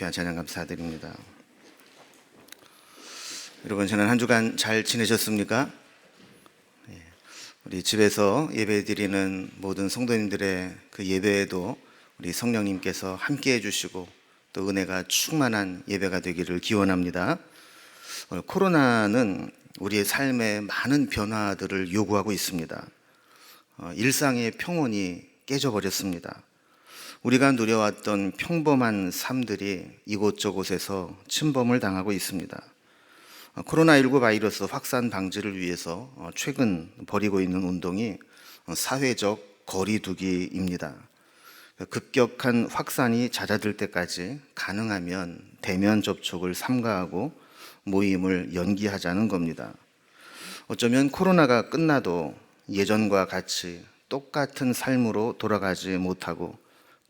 귀한 찬양 감사드립니다. 여러분, 지난 한 주간 잘 지내셨습니까? 우리 집에서 예배 드리는 모든 성도님들의 그 예배에도 우리 성령님께서 함께 해주시고 또 은혜가 충만한 예배가 되기를 기원합니다. 코로나는 우리의 삶에 많은 변화들을 요구하고 있습니다. 일상의 평온이 깨져버렸습니다. 우리가 누려왔던 평범한 삶들이 이곳저곳에서 침범을 당하고 있습니다. 코로나19 바이러스 확산 방지를 위해서 최근 벌이고 있는 운동이 사회적 거리두기입니다. 급격한 확산이 잦아들 때까지 가능하면 대면 접촉을 삼가하고 모임을 연기하자는 겁니다. 어쩌면 코로나가 끝나도 예전과 같이 똑같은 삶으로 돌아가지 못하고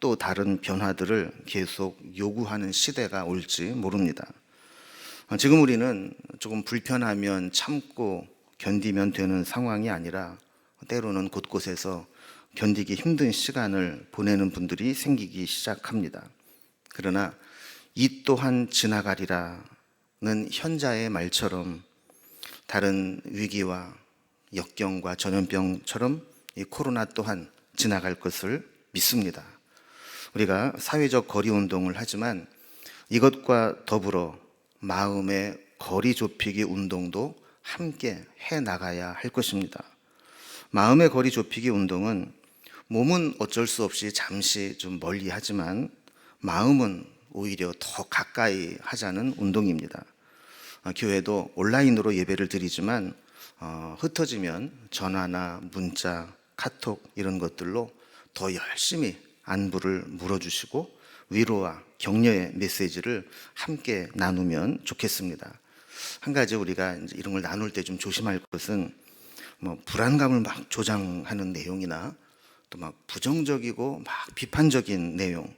또 다른 변화들을 계속 요구하는 시대가 올지 모릅니다. 지금 우리는 조금 불편하면 참고 견디면 되는 상황이 아니라 때로는 곳곳에서 견디기 힘든 시간을 보내는 분들이 생기기 시작합니다. 그러나 이 또한 지나가리라는 현자의 말처럼 다른 위기와 역경과 전염병처럼 이 코로나 또한 지나갈 것을 믿습니다. 우리가 사회적 거리 운동을 하지만 이것과 더불어 마음의 거리 좁히기 운동도 함께 해 나가야 할 것입니다. 마음의 거리 좁히기 운동은 몸은 어쩔 수 없이 잠시 좀 멀리 하지만 마음은 오히려 더 가까이 하자는 운동입니다. 교회도 온라인으로 예배를 드리지만 흩어지면 전화나 문자, 카톡 이런 것들로 더 열심히 안부를 물어주시고 위로와 격려의 메시지를 함께 나누면 좋겠습니다. 한 가지 우리가 이제 이런 걸 나눌 때 좀 조심할 것은 불안감을 막 조장하는 내용이나 또 막 부정적이고 막 비판적인 내용,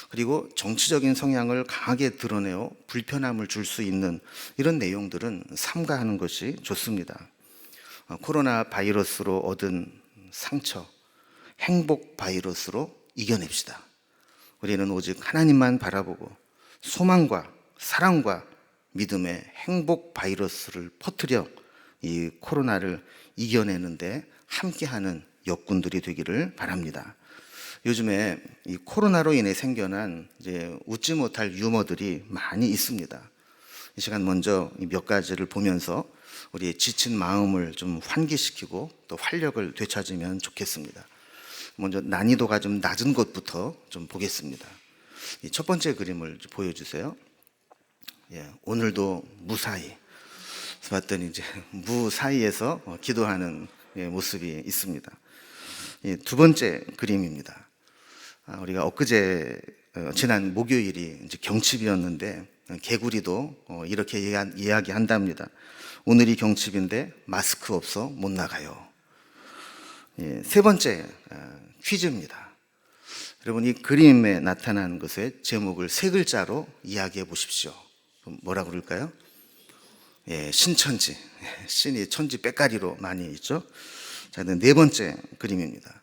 그리고 정치적인 성향을 강하게 드러내어 불편함을 줄 수 있는 이런 내용들은 삼가하는 것이 좋습니다. 코로나 바이러스로 얻은 상처, 행복 바이러스로 이겨냅시다. 우리는 오직 하나님만 바라보고 소망과 사랑과 믿음의 행복 바이러스를 퍼뜨려 이 코로나를 이겨내는데 함께하는 역군들이 되기를 바랍니다. 요즘에 이 코로나로 인해 생겨난 이제 웃지 못할 유머들이 많이 있습니다. 이 시간 먼저 몇 가지를 보면서 우리의 지친 마음을 좀 환기시키고 또 활력을 되찾으면 좋겠습니다. 먼저 난이도가 좀 낮은 것부터 좀 보겠습니다. 이 첫 번째 그림을 보여주세요. 오늘도 무사히. 봤더니 이제 무사히에서 기도하는 모습이 있습니다. 두 번째 그림입니다. 우리가 엊그제 지난 목요일이 이제 경칩이었는데 개구리도 이렇게 이야기한답니다. 오늘이 경칩인데 마스크 없어 못 나가요. 세 번째 퀴즈입니다. 여러분, 이 그림에 나타난 것의 제목을 세 글자로 이야기해 보십시오. 뭐라고 그럴까요? 신천지. 신이 천지 빼까리로 많이 있죠. 자, 네 번째 그림입니다.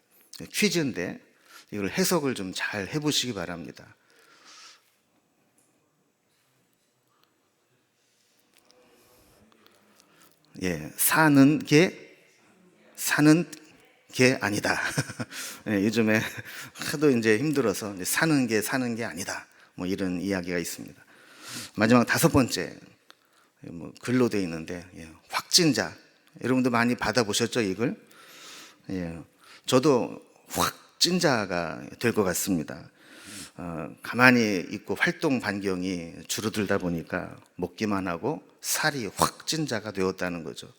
퀴즈인데 이걸 해석을 좀 잘 해보시기 바랍니다. 사는 게 아니다. 요즘에 하도 이제 힘들어서 사는 게 아니다. 뭐 이런 이야기가 있습니다. 마지막 다섯 번째 글로 되어 있는데 확진자. 여러분도 많이 받아보셨죠, 이걸? 저도 확진자가 될 것 같습니다. 가만히 있고 활동 반경이 줄어들다 보니까 먹기만 하고 살이 확진자가 되었다는 거죠.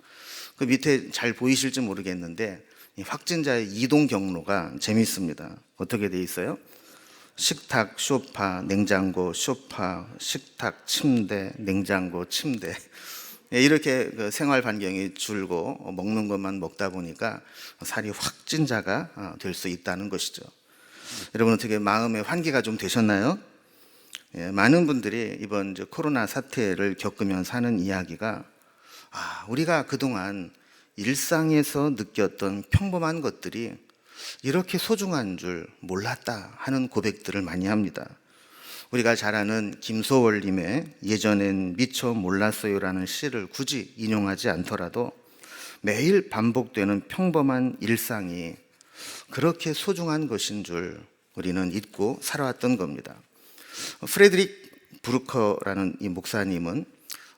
그 밑에 잘 보이실지 모르겠는데 이 확진자의 이동 경로가 재밌습니다. 어떻게 돼 있어요? 식탁, 소파, 냉장고, 소파, 식탁, 침대, 냉장고, 침대. 이렇게 그 생활 반경이 줄고 먹는 것만 먹다 보니까 살이 확진자가 될 수 있다는 것이죠. 여러분, 어떻게 마음의 환기가 좀 되셨나요? 많은 분들이 이번 이제 코로나 사태를 겪으면서 하는 이야기가 우리가 그동안 일상에서 느꼈던 평범한 것들이 이렇게 소중한 줄 몰랐다 하는 고백들을 많이 합니다. 우리가 잘 아는 김소월님의 예전엔 미처 몰랐어요라는 시를 굳이 인용하지 않더라도 매일 반복되는 평범한 일상이 그렇게 소중한 것인 줄 우리는 잊고 살아왔던 겁니다. 프레드릭 부르커라는 이 목사님은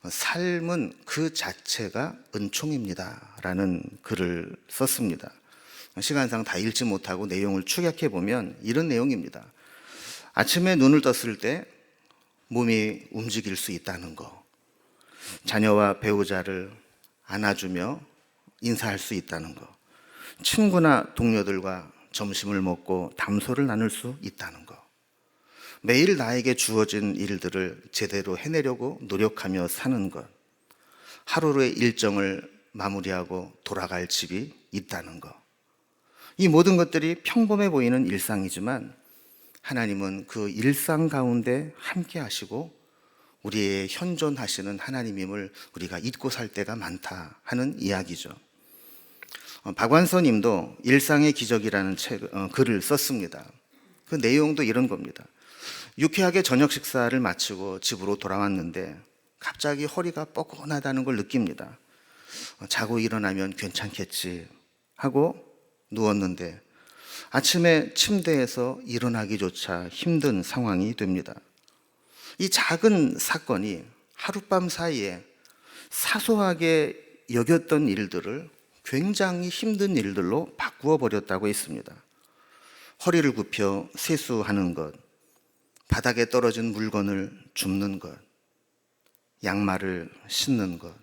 삶은 그 자체가 은총입니다 라는 글을 썼습니다. 시간상 다 읽지 못하고 내용을 축약해 보면 이런 내용입니다. 아침에 눈을 떴을 때 몸이 움직일 수 있다는 거, 자녀와 배우자를 안아주며 인사할 수 있다는 거, 친구나 동료들과 점심을 먹고 담소를 나눌 수 있다는 거, 매일 나에게 주어진 일들을 제대로 해내려고 노력하며 사는 것, 하루의 일정을 마무리하고 돌아갈 집이 있다는 것, 이 모든 것들이 평범해 보이는 일상이지만 하나님은 그 일상 가운데 함께 하시고 우리의 현존하시는 하나님임을 우리가 잊고 살 때가 많다 하는 이야기죠. 박완서 님도 일상의 기적이라는 글을 썼습니다. 그 내용도 이런 겁니다. 유쾌하게 저녁 식사를 마치고 집으로 돌아왔는데 갑자기 허리가 뻐근하다는 걸 느낍니다. 자고 일어나면 괜찮겠지 하고 누웠는데 아침에 침대에서 일어나기조차 힘든 상황이 됩니다. 이 작은 사건이 하룻밤 사이에 사소하게 여겼던 일들을 굉장히 힘든 일들로 바꾸어 버렸다고 했습니다. 허리를 굽혀 세수하는 것, 바닥에 떨어진 물건을 줍는 것, 양말을 신는 것,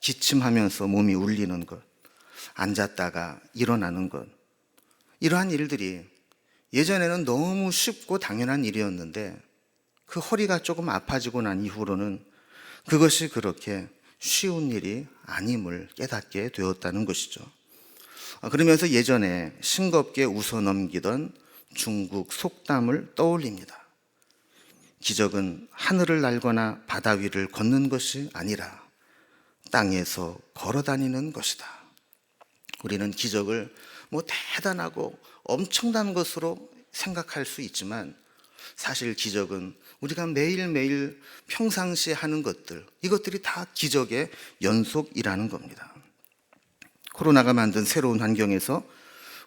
기침하면서 몸이 울리는 것, 앉았다가 일어나는 것, 이러한 일들이 예전에는 너무 쉽고 당연한 일이었는데 그 허리가 조금 아파지고 난 이후로는 그것이 그렇게 쉬운 일이 아님을 깨닫게 되었다는 것이죠. 그러면서 예전에 싱겁게 웃어넘기던 중국 속담을 떠올립니다. 기적은 하늘을 날거나 바다 위를 걷는 것이 아니라 땅에서 걸어 다니는 것이다. 우리는 기적을 대단하고 엄청난 것으로 생각할 수 있지만 사실 기적은 우리가 매일매일 평상시에 하는 것들, 이것들이 다 기적의 연속이라는 겁니다. 코로나가 만든 새로운 환경에서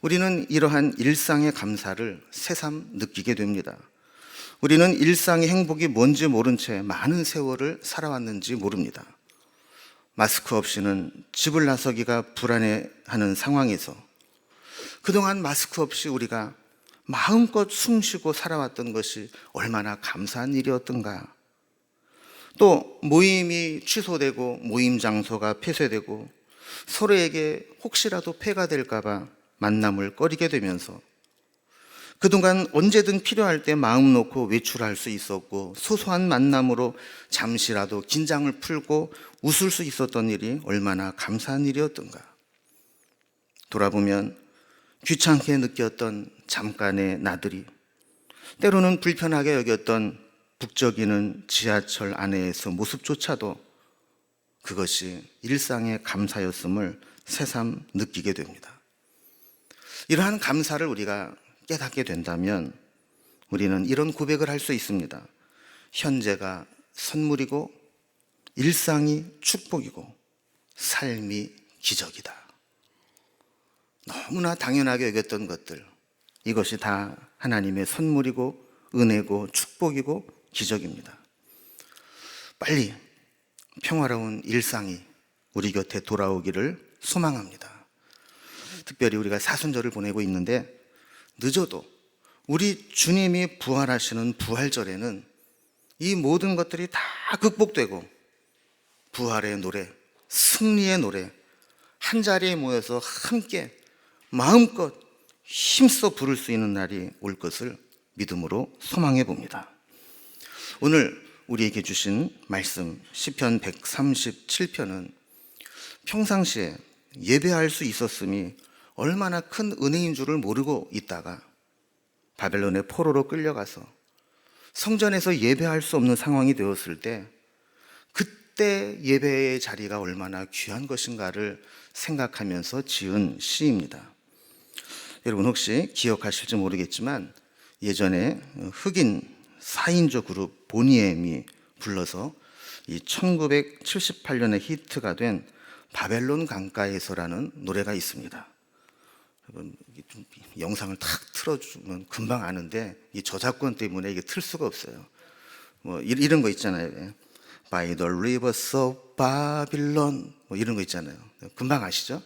우리는 이러한 일상의 감사를 새삼 느끼게 됩니다. 우리는 일상의 행복이 뭔지 모른 채 많은 세월을 살아왔는지 모릅니다. 마스크 없이는 집을 나서기가 불안해하는 상황에서 그동안 마스크 없이 우리가 마음껏 숨쉬고 살아왔던 것이 얼마나 감사한 일이었던가. 또 모임이 취소되고 모임 장소가 폐쇄되고 서로에게 혹시라도 폐가 될까 봐 만남을 꺼리게 되면서 그동안 언제든 필요할 때 마음 놓고 외출할 수 있었고 소소한 만남으로 잠시라도 긴장을 풀고 웃을 수 있었던 일이 얼마나 감사한 일이었던가. 돌아보면 귀찮게 느꼈던 잠깐의 나들이, 때로는 불편하게 여겼던 북적이는 지하철 안에서 모습조차도 그것이 일상의 감사였음을 새삼 느끼게 됩니다. 이러한 감사를 우리가 깨닫게 된다면 우리는 이런 고백을 할 수 있습니다. 현재가 선물이고 일상이 축복이고 삶이 기적이다. 너무나 당연하게 여겼던 것들, 이것이 다 하나님의 선물이고 은혜고 축복이고 기적입니다. 빨리 평화로운 일상이 우리 곁에 돌아오기를 소망합니다. 특별히 우리가 사순절을 보내고 있는데 늦어도 우리 주님이 부활하시는 부활절에는 이 모든 것들이 다 극복되고 부활의 노래, 승리의 노래 한자리에 모여서 함께 마음껏 힘써 부를 수 있는 날이 올 것을 믿음으로 소망해 봅니다. 오늘 우리에게 주신 말씀 시편 137편은 평상시에 예배할 수 있었음이 얼마나 큰 은혜인 줄을 모르고 있다가 바벨론의 포로로 끌려가서 성전에서 예배할 수 없는 상황이 되었을 때 그때 예배의 자리가 얼마나 귀한 것인가를 생각하면서 지은 시입니다. 여러분 혹시 기억하실지 모르겠지만 예전에 흑인 4인조 그룹 보니엠이 불러서 이 1978년에 히트가 된 바벨론 강가에서라는 노래가 있습니다. 여러분, 좀 영상을 탁 틀어주면 금방 아는데 이 저작권 때문에 이게 틀 수가 없어요. 뭐 이런 거 있잖아요. By the rivers of Babylon 뭐 이런 거 있잖아요. 금방 아시죠?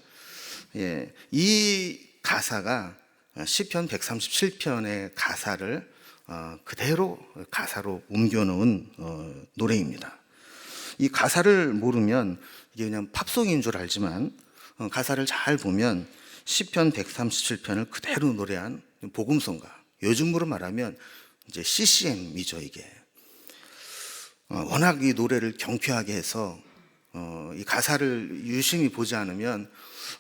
예, 이 가사가 시편 137편의 가사를 그대로 가사로 옮겨놓은 노래입니다. 이 가사를 모르면 이게 그냥 팝송인 줄 알지만 가사를 잘 보면 시편 137편을 그대로 노래한 복음성가, 요즘으로 말하면 이제 CCM이죠. 이게 워낙 이 노래를 경쾌하게 해서 이 가사를 유심히 보지 않으면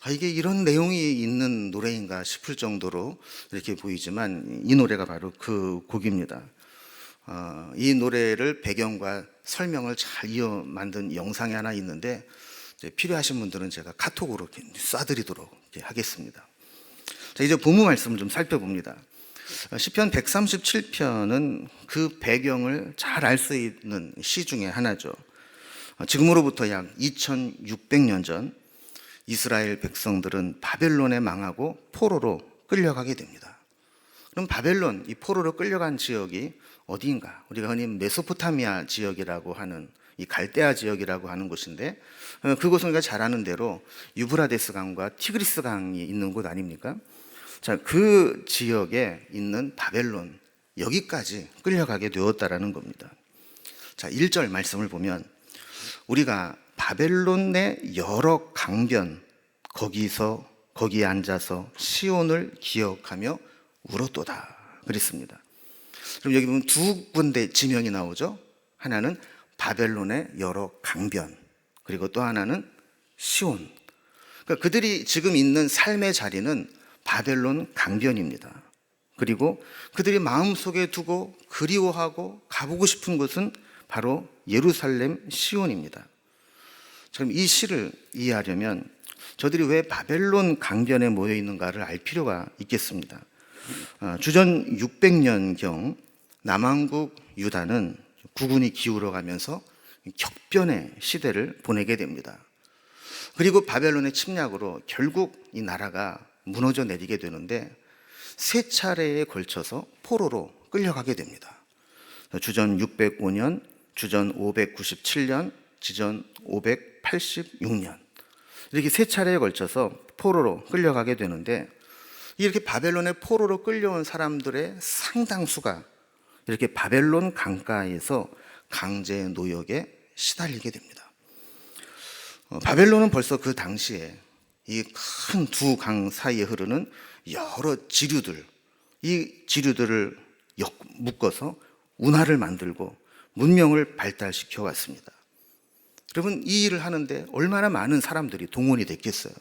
이게 이런 내용이 있는 노래인가 싶을 정도로 이렇게 보이지만 이 노래가 바로 그 곡입니다. 이 노래를 배경과 설명을 잘 이어 만든 영상이 하나 있는데 필요하신 분들은 제가 카톡으로 쏴드리도록 하겠습니다. 자, 이제 본문 말씀을 좀 살펴봅니다. 시편 137편은 그 배경을 잘 알 수 있는 시 중에 하나죠. 지금으로부터 약 2600년 전 이스라엘 백성들은 바벨론에 망하고 포로로 끌려가게 됩니다. 그럼 바벨론, 이 포로로 끌려간 지역이 어디인가? 우리가 흔히 메소포타미아 지역이라고 하는 이 갈대아 지역이라고 하는 곳인데 그곳은 우리가 잘 아는 대로 유브라데스 강과 티그리스 강이 있는 곳 아닙니까? 자, 그 지역에 있는 바벨론, 여기까지 끌려가게 되었다라는 겁니다. 자, 1절 말씀을 보면 우리가 바벨론 내 여러 강변 거기에 앉아서 시온을 기억하며 울었도다 그랬습니다. 그럼 여기 보면 두 군데 지명이 나오죠. 하나는 바벨론의 여러 강변, 그리고 또 하나는 시온. 그러니까 그들이 지금 있는 삶의 자리는 바벨론 강변입니다. 그리고 그들이 마음속에 두고 그리워하고 가보고 싶은 곳은 바로 예루살렘 시온입니다. 그럼 이 시를 이해하려면 저들이 왜 바벨론 강변에 모여 있는가를 알 필요가 있겠습니다. 주전 600년경 남왕국 유다는 국운이 기울어가면서 격변의 시대를 보내게 됩니다. 그리고 바벨론의 침략으로 결국 이 나라가 무너져 내리게 되는데 세 차례에 걸쳐서 포로로 끌려가게 됩니다. 주전 605년, 주전 597년, 지전 586년 이렇게 세 차례에 걸쳐서 포로로 끌려가게 되는데 이렇게 바벨론의 포로로 끌려온 사람들의 상당수가 이렇게 바벨론 강가에서 강제 노역에 시달리게 됩니다. 바벨론은 벌써 그 당시에 이 큰 두 강 사이에 흐르는 여러 지류들, 이 지류들을 묶어서 운하를 만들고 문명을 발달시켜 왔습니다. 여러분, 이 일을 하는데 얼마나 많은 사람들이 동원이 됐겠어요.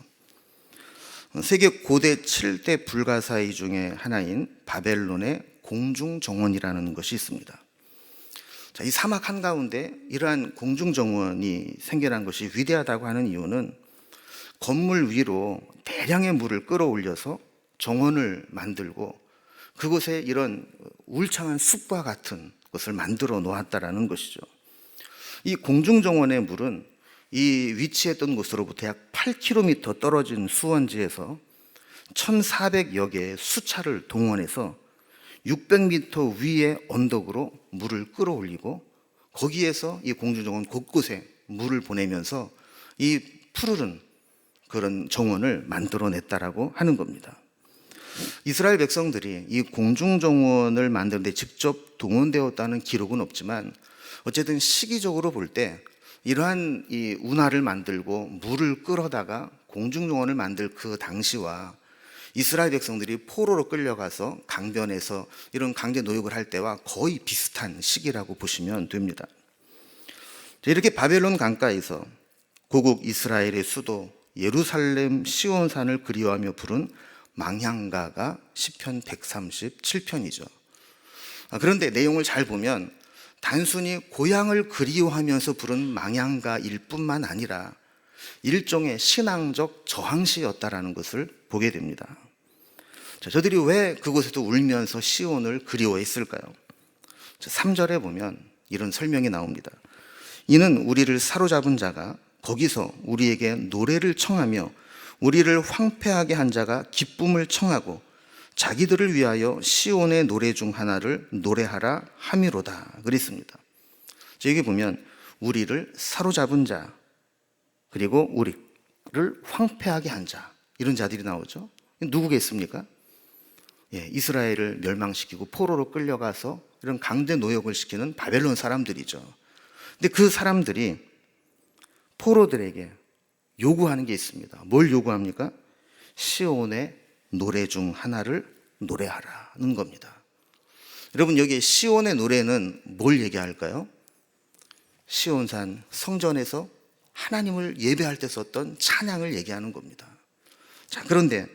세계 고대 7대 불가사의 중에 하나인 바벨론의 공중정원이라는 것이 있습니다. 자, 이 사막 한가운데 이러한 공중정원이 생겨난 것이 위대하다고 하는 이유는 건물 위로 대량의 물을 끌어올려서 정원을 만들고 그곳에 이런 울창한 숲과 같은 것을 만들어 놓았다라는 것이죠. 이 공중정원의 물은 이 위치했던 곳으로부터 약 8km 떨어진 수원지에서 1,400여 개의 수차를 동원해서 600m 위의 언덕으로 물을 끌어올리고 거기에서 이 공중정원 곳곳에 물을 보내면서 이 푸르른 그런 정원을 만들어냈다라고 하는 겁니다. 이스라엘 백성들이 이 공중정원을 만드는 데 직접 동원되었다는 기록은 없지만 어쨌든 시기적으로 볼 때 이러한 이 운하를 만들고 물을 끌어다가 공중정원을 만들 그 당시와 이스라엘 백성들이 포로로 끌려가서 강변에서 이런 강제 노역을 할 때와 거의 비슷한 시기라고 보시면 됩니다. 이렇게 바벨론 강가에서 고국 이스라엘의 수도 예루살렘 시온산을 그리워하며 부른 망향가가 시편 137편이죠. 그런데 내용을 잘 보면 단순히 고향을 그리워하면서 부른 망향가일 뿐만 아니라 일종의 신앙적 저항시였다라는 것을 보게 됩니다. 자, 저들이 왜 그곳에서 울면서 시온을 그리워했을까요? 3절에 보면 이런 설명이 나옵니다. 이는 우리를 사로잡은 자가 거기서 우리에게 노래를 청하며 우리를 황폐하게 한 자가 기쁨을 청하고 자기들을 위하여 시온의 노래 중 하나를 노래하라 함이로다 그랬습니다. 여기 보면 우리를 사로잡은 자, 그리고 우리를 황폐하게 한 자, 이런 자들이 나오죠. 누구겠습니까? 이스라엘을 멸망시키고 포로로 끌려가서 이런 강제 노역을 시키는 바벨론 사람들이죠. 근데 그 사람들이 포로들에게 요구하는 게 있습니다. 뭘 요구합니까? 시온의 노래 중 하나를 노래하라는 겁니다. 여러분, 여기 시온의 노래는 뭘 얘기할까요? 시온산 성전에서 하나님을 예배할 때 썼던 찬양을 얘기하는 겁니다. 자, 그런데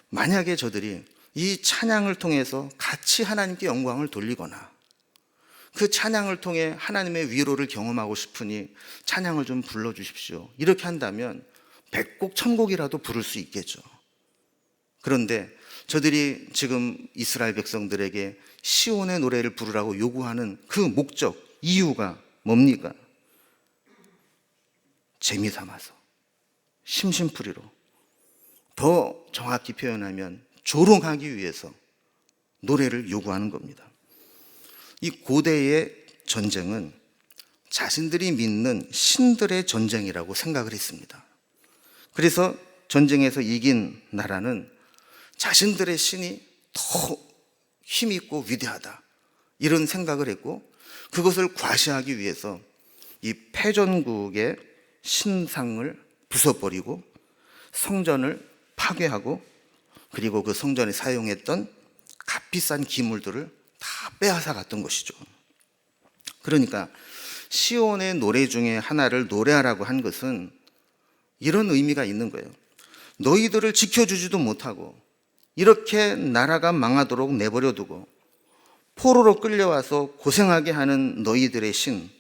만약에 저들이 이 찬양을 통해서 같이 하나님께 영광을 돌리거나 그 찬양을 통해 하나님의 위로를 경험하고 싶으니 찬양을 좀 불러주십시오, 이렇게 한다면 100곡 1000곡이라도 부를 수 있겠죠. 그런데 저들이 지금 이스라엘 백성들에게 시온의 노래를 부르라고 요구하는 그 목적, 이유가 뭡니까? 재미삼아서, 심심풀이로, 더 정확히 표현하면 조롱하기 위해서 노래를 요구하는 겁니다. 이 고대의 전쟁은 자신들이 믿는 신들의 전쟁이라고 생각을 했습니다. 그래서 전쟁에서 이긴 나라는 자신들의 신이 더 힘있고 위대하다, 이런 생각을 했고, 그것을 과시하기 위해서 이 패전국의 신상을 부숴버리고 성전을 파괴하고, 그리고 그 성전에 사용했던 값비싼 기물들을 다 빼앗아 갔던 것이죠. 그러니까 시온의 노래 중에 하나를 노래하라고 한 것은 이런 의미가 있는 거예요. 너희들을 지켜주지도 못하고 이렇게 나라가 망하도록 내버려 두고 포로로 끌려와서 고생하게 하는 너희들의 신,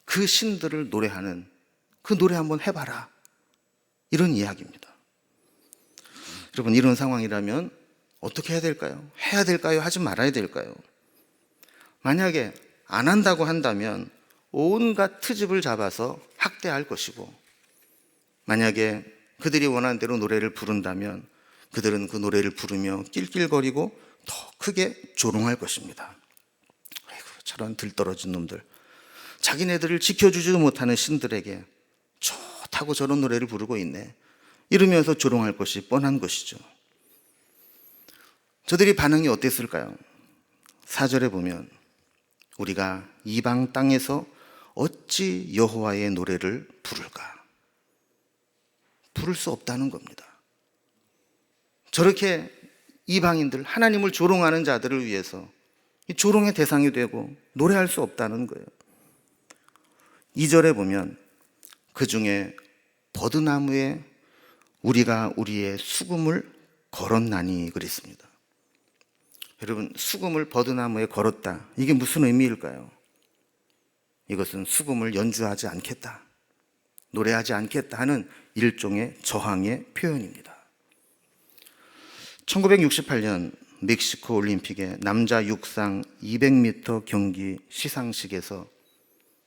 그 신들을 노래하는 그 노래 한번 해봐라, 이런 이야기입니다. 여러분, 이런 상황이라면 어떻게 해야 될까요? 해야 될까요? 하지 말아야 될까요? 만약에 안 한다고 한다면 온갖 트집을 잡아서 학대할 것이고, 만약에 그들이 원하는 대로 노래를 부른다면 그들은 그 노래를 부르며 낄낄거리고 더 크게 조롱할 것입니다. 아이고, 저런 들떨어진 놈들, 자기네들을 지켜주지도 못하는 신들에게 좋다고 저런 노래를 부르고 있네, 이러면서 조롱할 것이 뻔한 것이죠. 저들이 반응이 어땠을까요? 4절에 보면 우리가 이방 땅에서 어찌 여호와의 노래를 부를까? 부를 수 없다는 겁니다. 저렇게 이방인들, 하나님을 조롱하는 자들을 위해서 조롱의 대상이 되고 노래할 수 없다는 거예요. 2절에 보면 그 중에 버드나무에 우리가 우리의 수금을 걸었나니 그랬습니다. 여러분, 수금을 버드나무에 걸었다, 이게 무슨 의미일까요? 이것은 수금을 연주하지 않겠다, 노래하지 않겠다 하는 일종의 저항의 표현입니다. 1968년 멕시코 올림픽의 남자 육상 200m 경기 시상식에서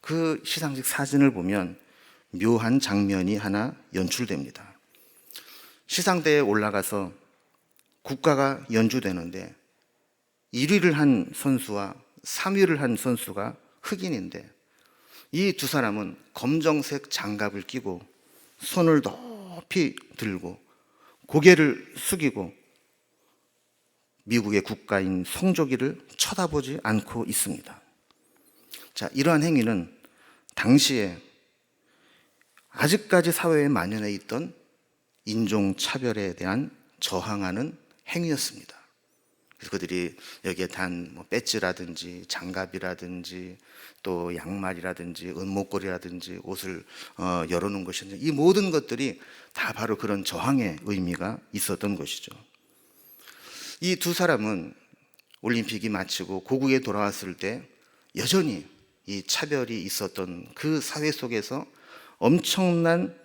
그 시상식 사진을 보면 묘한 장면이 하나 연출됩니다. 시상대에 올라가서 국가가 연주되는데 1위를 한 선수와 3위를 한 선수가 흑인인데, 이 두 사람은 검정색 장갑을 끼고 손을 높이 들고 고개를 숙이고 미국의 국가인 성조기를 쳐다보지 않고 있습니다. 자, 이러한 행위는 당시에 아직까지 사회에 만연해 있던 인종차별에 대한 저항하는 행위였습니다. 그래서 그들이 여기에 단 배지라든지 장갑이라든지 또 양말이라든지 은목걸이라든지 옷을 열어놓은 것인지, 이 모든 것들이 다 바로 그런 저항의 의미가 있었던 것이죠. 이 두 사람은 올림픽이 마치고 고국에 돌아왔을 때 여전히 이 차별이 있었던 그 사회 속에서 엄청난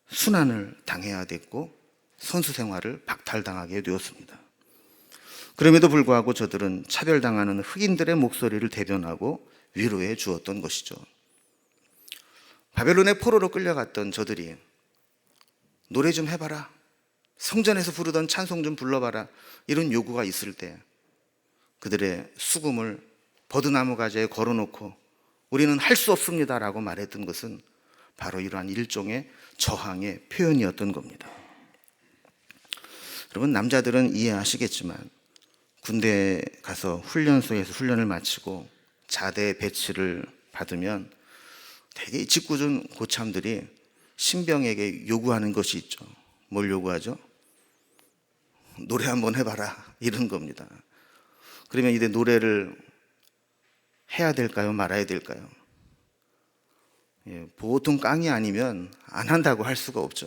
순환을 당해야 됐고 선수 생활을 박탈당하게 되었습니다. 그럼에도 불구하고 저들은 차별당하는 흑인들의 목소리를 대변하고 위로해 주었던 것이죠. 바벨론의 포로로 끌려갔던 저들이 노래 좀 해봐라, 성전에서 부르던 찬송 좀 불러봐라, 이런 요구가 있을 때 그들의 수금을 버드나무 가지에 걸어놓고 우리는 할 수 없습니다라고 말했던 것은 바로 이러한 일종의 저항의 표현이었던 겁니다. 여러분, 남자들은 이해하시겠지만 군대에 가서 훈련소에서 훈련을 마치고 자대 배치를 받으면 되게 짓궂은 고참들이 신병에게 요구하는 것이 있죠. 뭘 요구하죠? 노래 한번 해봐라, 이런 겁니다. 그러면 이제 노래를 해야 될까요? 말아야 될까요? 보통 깡이 아니면 안 한다고 할 수가 없죠.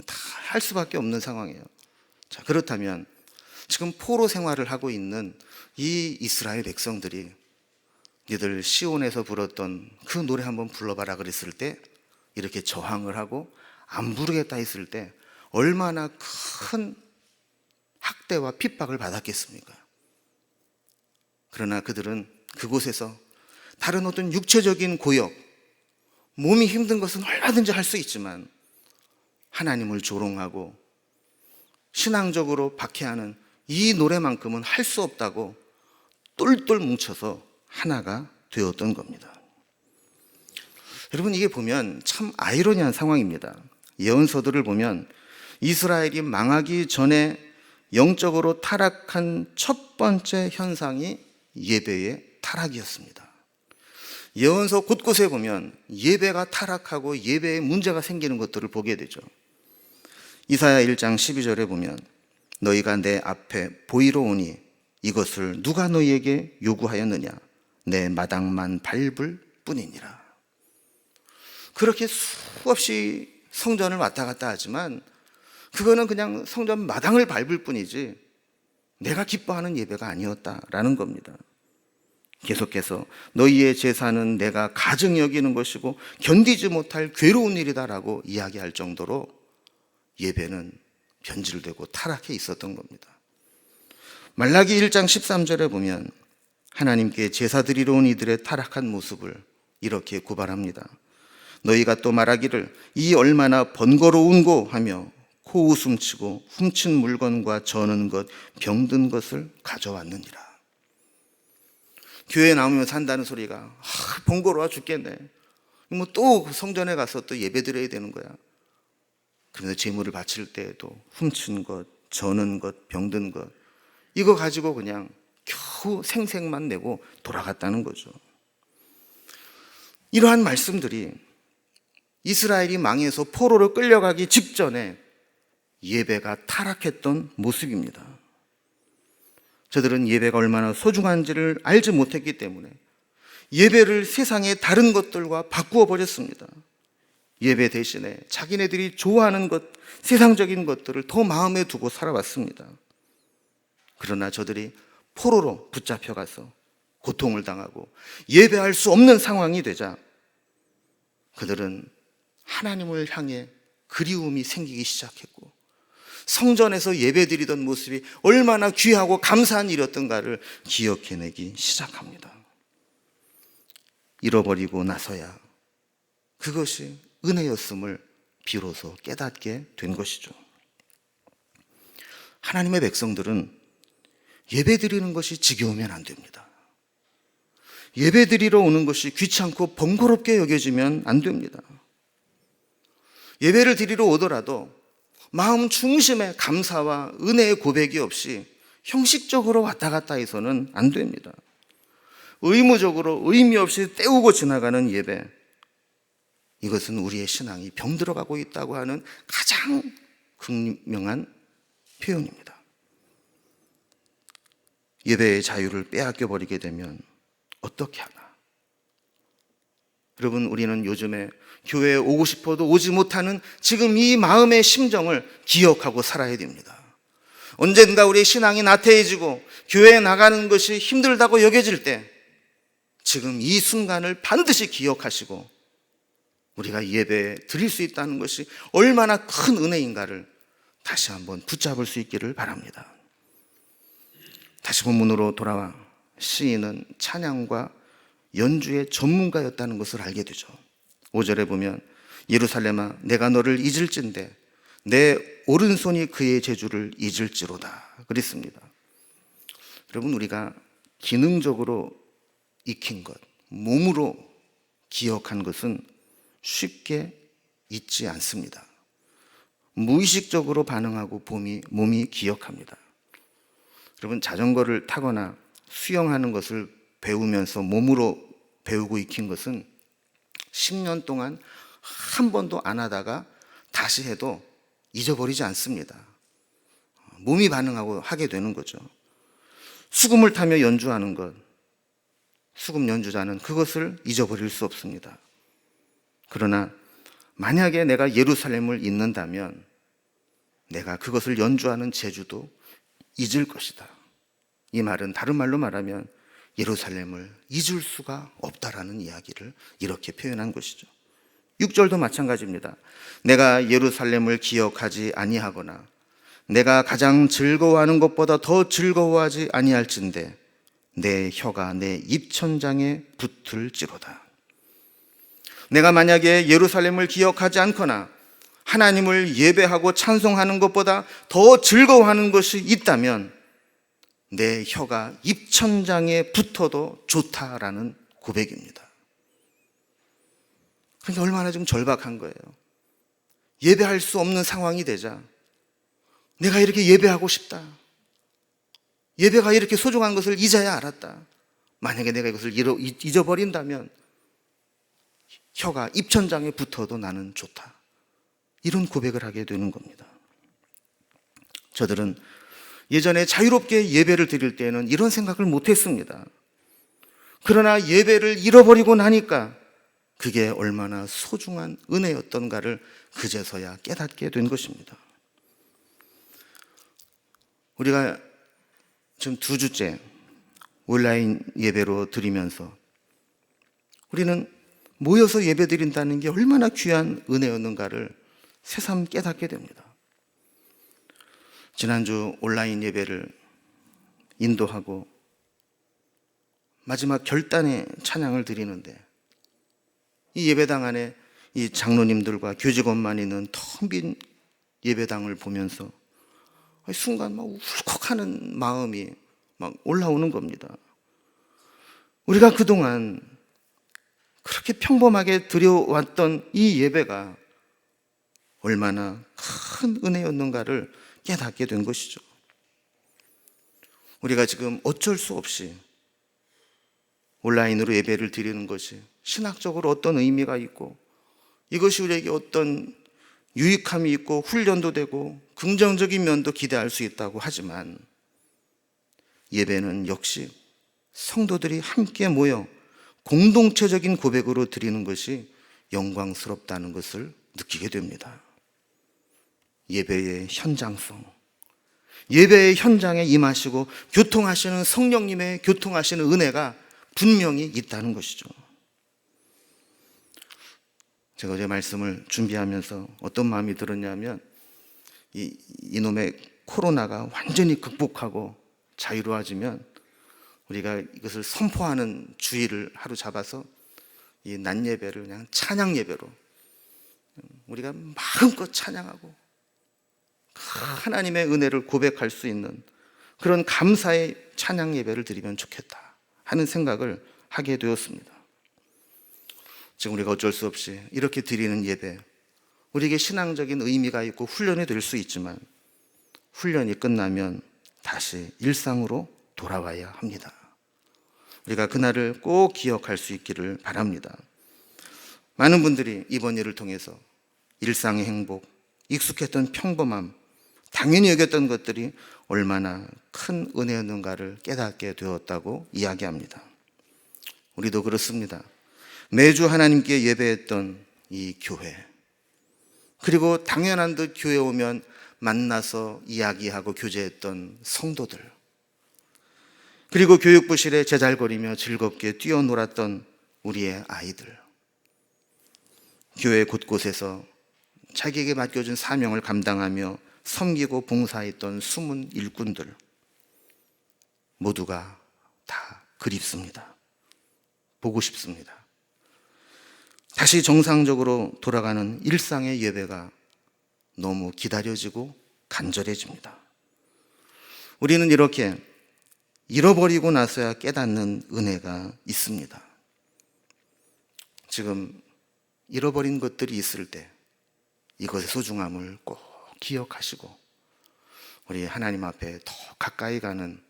다 할 수밖에 없는 상황이에요. 자, 그렇다면 지금 포로 생활을 하고 있는 이 이스라엘 백성들이 니들 시온에서 불었던 그 노래 한번 불러봐라 그랬을 때, 이렇게 저항을 하고 안 부르겠다 했을 때 얼마나 큰 학대와 핍박을 받았겠습니까? 그러나 그들은 그곳에서 다른 어떤 육체적인 고역, 몸이 힘든 것은 얼마든지 할 수 있지만 하나님을 조롱하고 신앙적으로 박해하는 이 노래만큼은 할 수 없다고 똘똘 뭉쳐서 하나가 되었던 겁니다. 여러분, 이게 보면 참 아이러니한 상황입니다. 예언서들을 보면 이스라엘이 망하기 전에 영적으로 타락한 첫 번째 현상이 예배의 타락이었습니다. 예언서 곳곳에 보면 예배가 타락하고 예배에 문제가 생기는 것들을 보게 되죠. 이사야 1장 12절에 보면 너희가 내 앞에 보이러 오니 이것을 누가 너희에게 요구하였느냐, 내 마당만 밟을 뿐이니라. 그렇게 수없이 성전을 왔다 갔다 하지만 그거는 그냥 성전 마당을 밟을 뿐이지 내가 기뻐하는 예배가 아니었다라는 겁니다. 계속해서 너희의 제사는 내가 가증히 여기는 것이고 견디지 못할 괴로운 일이다라고 이야기할 정도로 예배는 변질되고 타락해 있었던 겁니다. 말라기 1장 13절에 보면 하나님께 제사 드리러 온 이들의 타락한 모습을 이렇게 고발합니다. 너희가 또 말하기를 이 얼마나 번거로운고 하며 코웃음치고 훔친 물건과 저는 것, 병든 것을 가져왔느니라. 교회에 나오면 산다는 소리가 번거로워 죽겠네. 뭐 또 성전에 가서 또 예배 드려야 되는 거야. 그래서 제물을 바칠 때에도 훔친 것, 저는 것, 병든 것, 이거 가지고 그냥 겨우 생색만 내고 돌아갔다는 거죠. 이러한 말씀들이 이스라엘이 망해서 포로로 끌려가기 직전에 예배가 타락했던 모습입니다. 저들은 예배가 얼마나 소중한지를 알지 못했기 때문에 예배를 세상의 다른 것들과 바꾸어 버렸습니다. 예배 대신에 자기네들이 좋아하는 것, 세상적인 것들을 더 마음에 두고 살아왔습니다. 그러나 저들이 포로로 붙잡혀가서 고통을 당하고 예배할 수 없는 상황이 되자 그들은 하나님을 향해 그리움이 생기기 시작했고 성전에서 예배드리던 모습이 얼마나 귀하고 감사한 일이었던가를 기억해내기 시작합니다. 잃어버리고 나서야 그것이 은혜였음을 비로소 깨닫게 된 것이죠. 하나님의 백성들은 예배드리는 것이 지겨우면 안 됩니다. 예배드리러 오는 것이 귀찮고 번거롭게 여겨지면 안 됩니다. 예배를 드리러 오더라도 마음 중심에 감사와 은혜의 고백이 없이 형식적으로 왔다 갔다 해서는 안 됩니다. 의무적으로 의미 없이 때우고 지나가는 예배, 이것은 우리의 신앙이 병들어가고 있다고 하는 가장 극명한 표현입니다. 예배의 자유를 빼앗겨 버리게 되면 어떻게 하나? 여러분, 우리는 요즘에 교회에 오고 싶어도 오지 못하는 지금 이 마음의 심정을 기억하고 살아야 됩니다. 언젠가 우리의 신앙이 나태해지고 교회에 나가는 것이 힘들다고 여겨질 때 지금 이 순간을 반드시 기억하시고 우리가 예배 드릴 수 있다는 것이 얼마나 큰 은혜인가를 다시 한번 붙잡을 수 있기를 바랍니다. 다시 본문으로 돌아와 시인은 찬양과 연주의 전문가였다는 것을 알게 되죠. 5절에 보면 예루살렘아 내가 너를 잊을진대 내 오른손이 그의 재주를 잊을지로다 그랬습니다. 여러분, 우리가 기능적으로 익힌 것, 몸으로 기억한 것은 쉽게 잊지 않습니다. 무의식적으로 반응하고 몸이 기억합니다. 여러분, 자전거를 타거나 수영하는 것을 배우면서 몸으로 배우고 익힌 것은 10년 동안 한 번도 안 하다가 다시 해도 잊어버리지 않습니다. 몸이 반응하고 하게 되는 거죠. 수금을 타며 연주하는 것, 수금 연주자는 그것을 잊어버릴 수 없습니다. 그러나 만약에 내가 예루살렘을 잊는다면 내가 그것을 연주하는 재주도 잊을 것이다. 이 말은 다른 말로 말하면 예루살렘을 잊을 수가 없다라는 이야기를 이렇게 표현한 것이죠. 6절도 마찬가지입니다. 내가 예루살렘을 기억하지 아니하거나 내가 가장 즐거워하는 것보다 더 즐거워하지 아니할진대 내 혀가 내 입천장에 붙을지로다. 내가 만약에 예루살렘을 기억하지 않거나 하나님을 예배하고 찬송하는 것보다 더 즐거워하는 것이 있다면 내 혀가 입천장에 붙어도 좋다라는 고백입니다. 그러니까 얼마나 좀 절박한 거예요. 예배할 수 없는 상황이 되자 내가 이렇게 예배하고 싶다. 예배가 이렇게 소중한 것을 이제야 알았다. 만약에 내가 이것을 잊어버린다면 혀가 입천장에 붙어도 나는 좋다. 이런 고백을 하게 되는 겁니다. 저들은 예전에 자유롭게 예배를 드릴 때에는 이런 생각을 못했습니다. 그러나 예배를 잃어버리고 나니까 그게 얼마나 소중한 은혜였던가를 그제서야 깨닫게 된 것입니다. 우리가 지금 2주째 온라인 예배로 드리면서 우리는 모여서 예배 드린다는 게 얼마나 귀한 은혜였는가를 새삼 깨닫게 됩니다. 지난주 온라인 예배를 인도하고 마지막 결단의 찬양을 드리는데 이 예배당 안에 이 장로님들과 교직원만 있는 텅 빈 예배당을 보면서 순간 막 울컥하는 마음이 막 올라오는 겁니다. 우리가 그동안 그렇게 평범하게 드려왔던 이 예배가 얼마나 큰 은혜였는가를 깨닫게 된 것이죠. 우리가 지금 어쩔 수 없이 온라인으로 예배를 드리는 것이 신학적으로 어떤 의미가 있고 이것이 우리에게 어떤 유익함이 있고 훈련도 되고 긍정적인 면도 기대할 수 있다고 하지만 예배는 역시 성도들이 함께 모여 공동체적인 고백으로 드리는 것이 영광스럽다는 것을 느끼게 됩니다. 예배의 현장성, 예배의 현장에 임하시고 교통하시는 성령님의 교통하시는 은혜가 분명히 있다는 것이죠. 제가 어제 말씀을 준비하면서 어떤 마음이 들었냐면 이놈의 코로나가 완전히 극복하고 자유로워지면 우리가 이것을 선포하는 주의를 하루 잡아서 이 낮 예배를 그냥 찬양 예배로 우리가 마음껏 찬양하고 하나님의 은혜를 고백할 수 있는 그런 감사의 찬양 예배를 드리면 좋겠다 하는 생각을 하게 되었습니다. 지금 우리가 어쩔 수 없이 이렇게 드리는 예배, 우리에게 신앙적인 의미가 있고 훈련이 될 수 있지만 훈련이 끝나면 다시 일상으로 돌아와야 합니다. 우리가 그날을 꼭 기억할 수 있기를 바랍니다. 많은 분들이 이번 일을 통해서 일상의 행복, 익숙했던 평범함, 당연히 여겼던 것들이 얼마나 큰 은혜였는가를 깨닫게 되었다고 이야기합니다. 우리도 그렇습니다. 매주 하나님께 예배했던 이 교회, 그리고 당연한 듯 교회 오면 만나서 이야기하고 교제했던 성도들, 그리고 교육부실에 제잘거리며 즐겁게 뛰어놀았던 우리의 아이들, 교회 곳곳에서 자기에게 맡겨준 사명을 감당하며 섬기고 봉사했던 숨은 일꾼들, 모두가 다 그립습니다. 보고 싶습니다. 다시 정상적으로 돌아가는 일상의 예배가 너무 기다려지고 간절해집니다. 우리는 이렇게 잃어버리고 나서야 깨닫는 은혜가 있습니다. 지금 잃어버린 것들이 있을 때 이것의 소중함을 꼭 기억하시고 우리 하나님 앞에 더 가까이 가는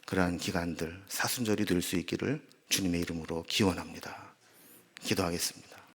그러한 기간들 사순절이 될 수 있기를 주님의 이름으로 기원합니다. 기도하겠습니다.